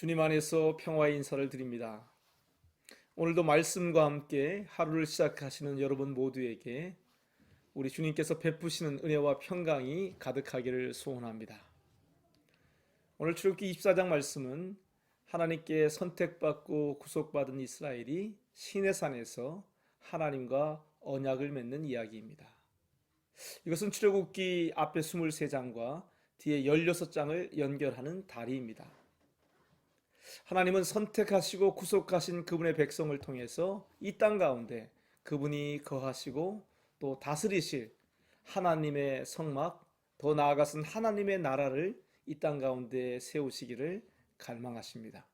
주님 안에서 평화의 인사를 드립니다. 오늘도 말씀과 함께 하루를 시작하시는 여러분 모두에게 우리 주님께서 베푸시는 은혜와 평강이 가득하기를 소원합니다. 오늘 출애굽기 24장 말씀은 하나님께 선택받고 구속받은 이스라엘이 시내산에서 하나님과 언약을 맺는 이야기입니다. 이것은 출애굽기 앞에 23장과 뒤에 16장을 연결하는 다리입니다. 하나님은 선택하시고 구속하신 그분의 백성을 통해서 이 땅 가운데 그분이 거하시고 또 다스리실 하나님의 성막, 더 나아가서는 하나님의 나라를 이 땅 가운데 세우시기를 갈망하십니다.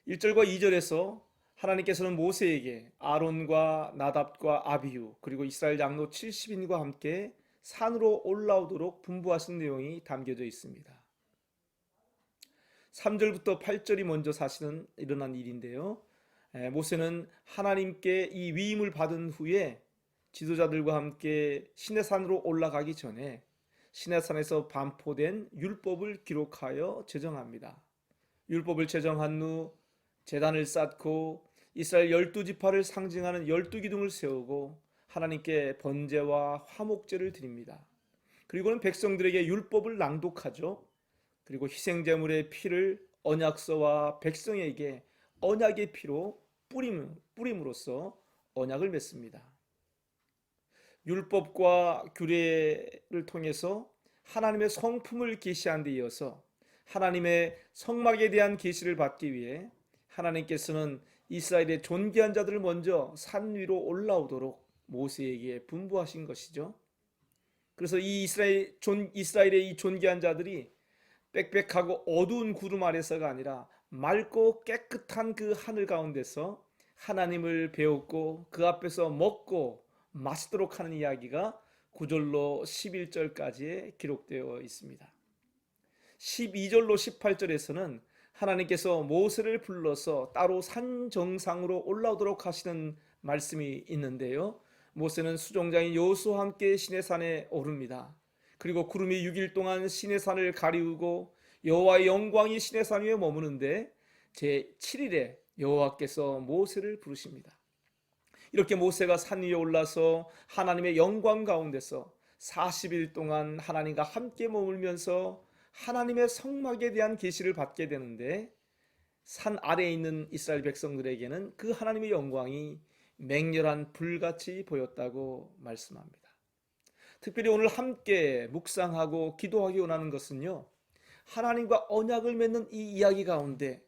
1절과 2절에서 하나님께서는 모세에게 아론과 나답과 아비후 그리고 이스라엘 장로 70인과 함께 산으로 올라오도록 분부하신 내용이 담겨져 있습니다. 3절부터 8절이 먼저 사실은 일어난 일인데요. 모세는 하나님께 이 위임을 받은 후에 지도자들과 함께 시내산으로 올라가기 전에 시내산에서 반포된 율법을 기록하여 제정합니다. 율법을 제정한 후 제단을 쌓고 이스라엘 12지파를 상징하는 12기둥을 세우고 하나님께 번제와 화목제를 드립니다. 그리고는 백성들에게 율법을 낭독하죠. 그리고 희생제물의 피를 언약서와 백성에게 언약의 피로 뿌림으로써 언약을 맺습니다. 율법과 규례를 통해서 하나님의 성품을 계시한 데 이어서 하나님의 성막에 대한 계시를 받기 위해 하나님께서는 이스라엘의 존귀한 자들을 먼저 산 위로 올라오도록 모세에게 분부하신 것이죠. 그래서 이 이스라엘의 이 존귀한 자들이 빽빽하고 어두운 구름 아래서가 아니라 맑고 깨끗한 그 하늘 가운데서 하나님을 배웠고 그 앞에서 먹고 마시도록 하는 이야기가 9절로 11절까지에 기록되어 있습니다. 12절로 18절에서는 하나님께서 모세를 불러서 따로 산 정상으로 올라오도록 하시는 말씀이 있는데요. 모세는 수종장인 여호수아와 함께 시내산에 오릅니다. 그리고 구름이 6일 동안 시내산을 가리우고 여호와의 영광이 시내산 위에 머무는데 제7일에 여호와께서 모세를 부르십니다. 이렇게 모세가 산 위에 올라서 하나님의 영광 가운데서 40일 동안 하나님과 함께 머물면서 하나님의 성막에 대한 계시를 받게 되는데 산 아래에 있는 이스라엘 백성들에게는 그 하나님의 영광이 맹렬한 불같이 보였다고 말씀합니다. 특별히 오늘 함께 묵상하고 기도하기 원하는 것은요, 하나님과 언약을 맺는 이 이야기 가운데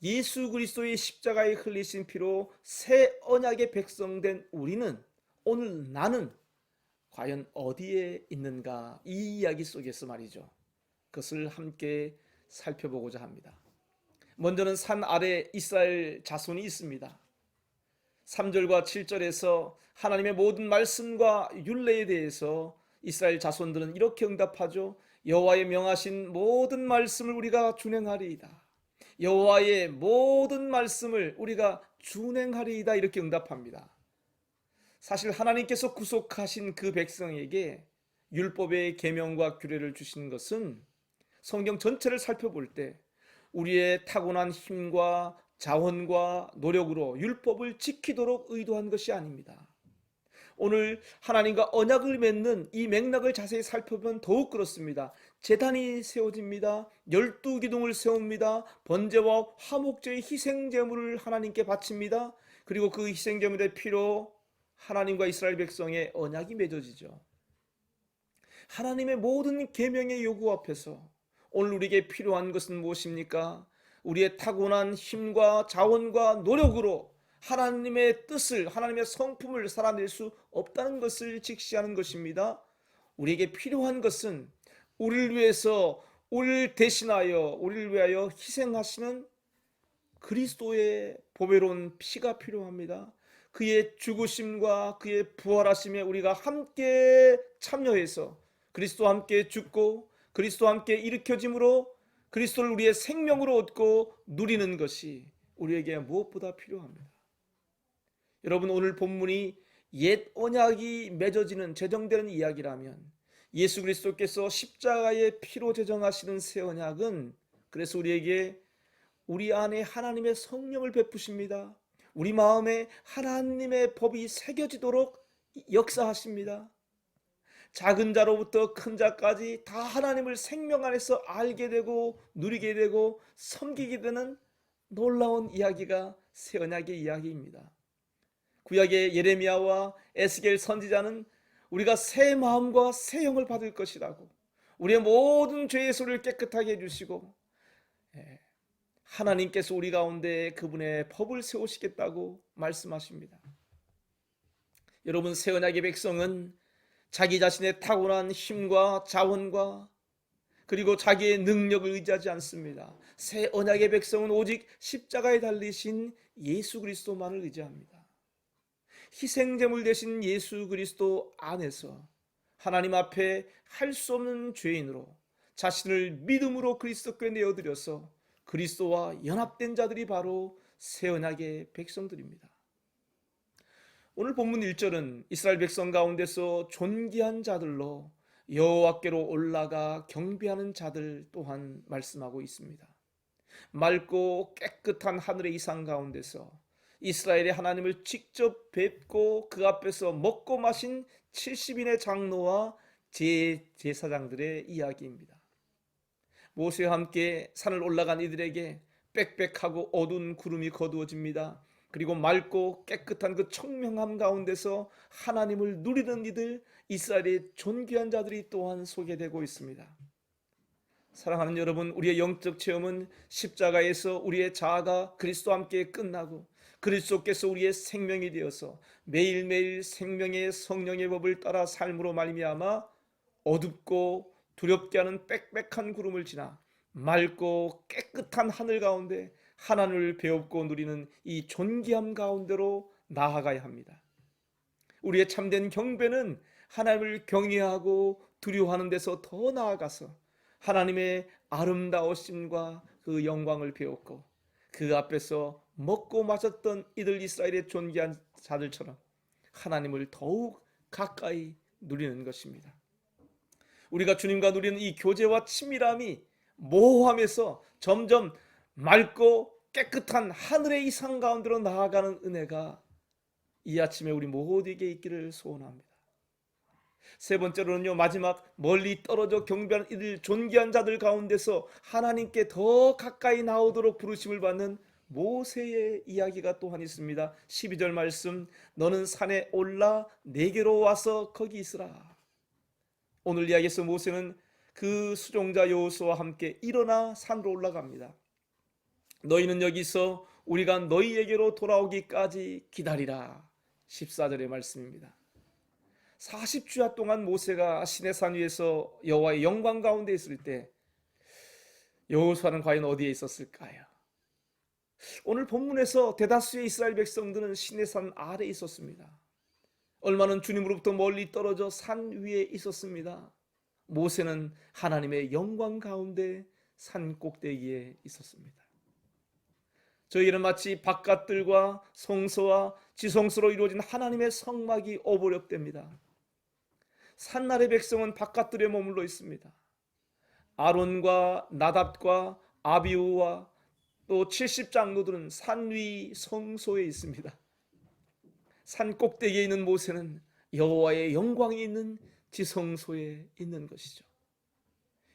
예수 그리스도의 십자가에 흘리신 피로 새 언약의 백성된 우리는, 오늘 나는 과연 어디에 있는가, 이 이야기 속에서 말이죠. 그것을 함께 살펴보고자 합니다. 먼저는 산 아래 이스라엘 자손이 있습니다. 3절과 7절에서 하나님의 모든 말씀과 율례에 대해서 이스라엘 자손들은 이렇게 응답하죠. 여호와의 명하신 모든 말씀을 우리가 준행하리이다. 여호와의 모든 말씀을 우리가 준행하리이다. 이렇게 응답합니다. 사실 하나님께서 구속하신 그 백성에게 율법의 계명과 규례를 주신 것은 성경 전체를 살펴볼 때 우리의 타고난 힘과 자원과 노력으로 율법을 지키도록 의도한 것이 아닙니다. 오늘 하나님과 언약을 맺는 이 맥락을 자세히 살펴보면 더욱 그렇습니다. 제단이 세워집니다. 12기둥을 세웁니다. 번제와 화목제의 희생제물을 하나님께 바칩니다. 그리고 그 희생제물의 피로 하나님과 이스라엘 백성의 언약이 맺어지죠. 하나님의 모든 계명의 요구 앞에서 오늘 우리에게 필요한 것은 무엇입니까? 우리의 타고난 힘과 자원과 노력으로 하나님의 뜻을, 하나님의 성품을 살아낼 수 없다는 것을 직시하는 것입니다. 우리에게 필요한 것은 우리를 위해서, 우리를 대신하여, 우리를 위하여 희생하시는 그리스도의 보배로운 피가 필요합니다. 그의 죽으심과 그의 부활하심에 우리가 함께 참여해서 그리스도와 함께 죽고 그리스도와 함께 일으켜짐으로 그리스도를 우리의 생명으로 얻고 누리는 것이 우리에게 무엇보다 필요합니다. 여러분, 오늘 본문이 옛 언약이 맺어지는, 제정되는 이야기라면 예수 그리스도께서 십자가의 피로 제정하시는 새 언약은 그 그래서 우리에게 우리 안에 하나님의 성령을 베푸십니다. 우리 마음에 하나님의 법이 새겨지도록 역사하십니다. 작은 자로부터 큰 자까지 다 하나님을 생명 안에서 알게 되고 누리게 되고 섬기게 되는 놀라운 이야기가 새 언약의 이야기입니다. 구약의 예레미야와 에스겔 선지자는 우리가 새 마음과 새 영을 받을 것이라고, 우리의 모든 죄의 소리를 깨끗하게 해주시고 하나님께서 우리 가운데 그분의 법을 세우시겠다고 말씀하십니다. 여러분, 새 언약의 백성은 자기 자신의 타고난 힘과 자원과 그리고 자기의 능력을 의지하지 않습니다. 새 언약의 백성은 오직 십자가에 달리신 예수 그리스도만을 의지합니다. 희생제물 되신 예수 그리스도 안에서 하나님 앞에 할 수 없는 죄인으로 자신을 믿음으로 그리스도께 내어드려서 그리스도와 연합된 자들이 바로 새 언약의 백성들입니다. 오늘 본문 1절은 이스라엘 백성 가운데서 존귀한 자들로 여호와께로 올라가 경배하는 자들 또한 말씀하고 있습니다. 맑고 깨끗한 하늘의 이상 가운데서 이스라엘의 하나님을 직접 뵙고 그 앞에서 먹고 마신 70인의 장로와 제사장들의 이야기입니다. 모세와 함께 산을 올라간 이들에게 빽빽하고 어두운 구름이 거두어집니다. 그리고 맑고 깨끗한 그 청명함 가운데서 하나님을 누리는 이들, 이스라엘의 존귀한 자들이 또한 소개되고 있습니다. 사랑하는 여러분, 우리의 영적 체험은 십자가에서 우리의 자아가 그리스도와 함께 끝나고 그리스도께서 우리의 생명이 되어서 매일매일 생명의 성령의 법을 따라 삶으로 말미암아 어둡고 두렵게 하는 빽빽한 구름을 지나 맑고 깨끗한 하늘 가운데 하나님을 배웁고 누리는 이 존귀함 가운데로 나아가야 합니다. 우리의 참된 경배는 하나님을 경외하고 두려워하는 데서 더 나아가서 하나님의 아름다우심과 그 영광을 배웠고 그 앞에서 먹고 마셨던 이들 이스라엘의 존귀한 자들처럼 하나님을 더욱 가까이 누리는 것입니다. 우리가 주님과 누리는 이 교제와 친밀함이 모호함에서 점점 맑고 깨끗한 하늘의 이상 가운데로 나아가는 은혜가 이 아침에 우리 모두에게 있기를 소원합니다. 세 번째로는요, 마지막 멀리 떨어져 경배하는 이들 존귀한 자들 가운데서 하나님께 더 가까이 나오도록 부르심을 받는 모세의 이야기가 또한 있습니다. 12절 말씀, 너는 산에 올라 내게로 와서 거기 있으라. 오늘 이야기에서 모세는 그 수종자 여호수아와 함께 일어나 산으로 올라갑니다. 너희는 여기서 우리가 너희에게로 돌아오기까지 기다리라. 14절의 말씀입니다. 40주야 동안 모세가 시내산 위에서 여호와의 영광 가운데 있을 때 여호수아는 과연 어디에 있었을까요? 오늘 본문에서 대다수의 이스라엘 백성들은 시내산 아래에 있었습니다. 얼마는 주님으로부터 멀리 떨어져 산 위에 있었습니다. 모세는 하나님의 영광 가운데 산 꼭대기에 있었습니다. 저희는 마치 바깥들과 성소와 지성소로 이루어진 하나님의 성막이 오버랩됩니다. 산나라의 백성은 바깥들에 머물러 있습니다. 아론과 나답과 아비후와 또 70장로들은 산 위 성소에 있습니다. 산 꼭대기에 있는 모세는 여호와의 영광이 있는 지성소에 있는 것이죠.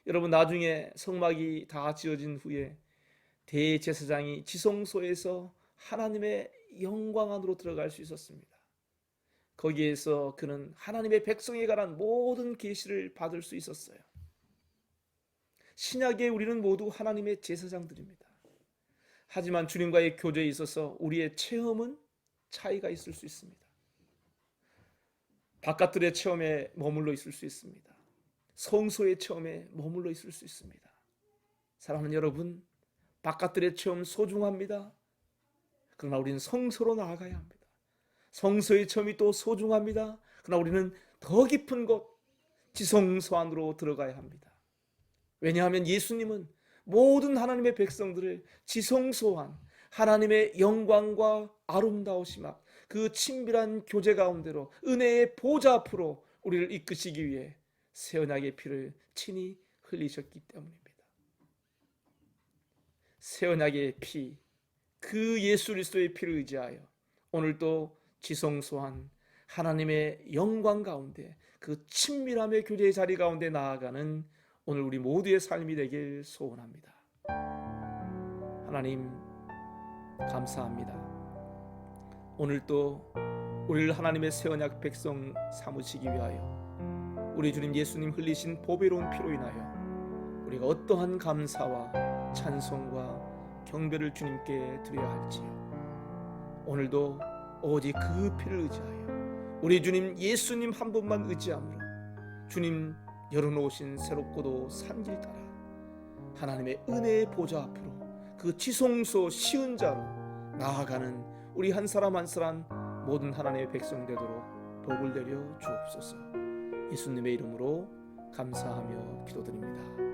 여러분, 나중에 성막이 다 지어진 후에 대제사장이 지성소에서 하나님의 영광 안으로 들어갈 수 있었습니다. 거기에서 그는 하나님의 백성에 관한 모든 계시를 받을 수 있었어요. 신약에 우리는 모두 하나님의 제사장들입니다. 하지만 주님과의 교제에 있어서 우리의 체험은 차이가 있을 수 있습니다. 바깥들의 체험에 머물러 있을 수 있습니다. 성소의 체험에 머물러 있을 수 있습니다. 사랑하는 여러분, 바깥들의 체험 소중합니다. 그러나 우리는 성소로 나아가야 합니다. 성소의 체험이 또 소중합니다. 그러나 우리는 더 깊은 곳, 지성소 안으로 들어가야 합니다. 왜냐하면 예수님은 모든 하나님의 백성들을 지성소 안, 하나님의 영광과 아름다우심 앞, 그 친밀한 교제 가운데로 은혜의 보좌 앞으로 우리를 이끄시기 위해 새 언약의 피를 친히 흘리셨기 때문입니다. 새 언약의 피, 그 예수 그리스도의 피를 의지하여 오늘도 지성소한 하나님의 영광 가운데, 그 친밀함의 교제의 자리 가운데 나아가는 오늘 우리 모두의 삶이 되길 소원합니다. 하나님 감사합니다. 오늘도 우리를 하나님의 새 언약 백성 삼으시기 위하여 우리 주님 예수님 흘리신 보배로운 피로 인하여 우리가 어떠한 감사와 찬송과 경배를 주님께 드려야 할지요. 오늘도 오직 그 피를 의지하여 우리 주님 예수님 한 분만 의지함으로 주님 열어놓으신 새롭고도 산 길 따라 하나님의 은혜의 보좌 앞으로 그 지성소 시은자로 나아가는 우리 한 사람 한 사람 모든 하나님의 백성 되도록 복을 내려 주옵소서. 예수님의 이름으로 감사하며 기도드립니다.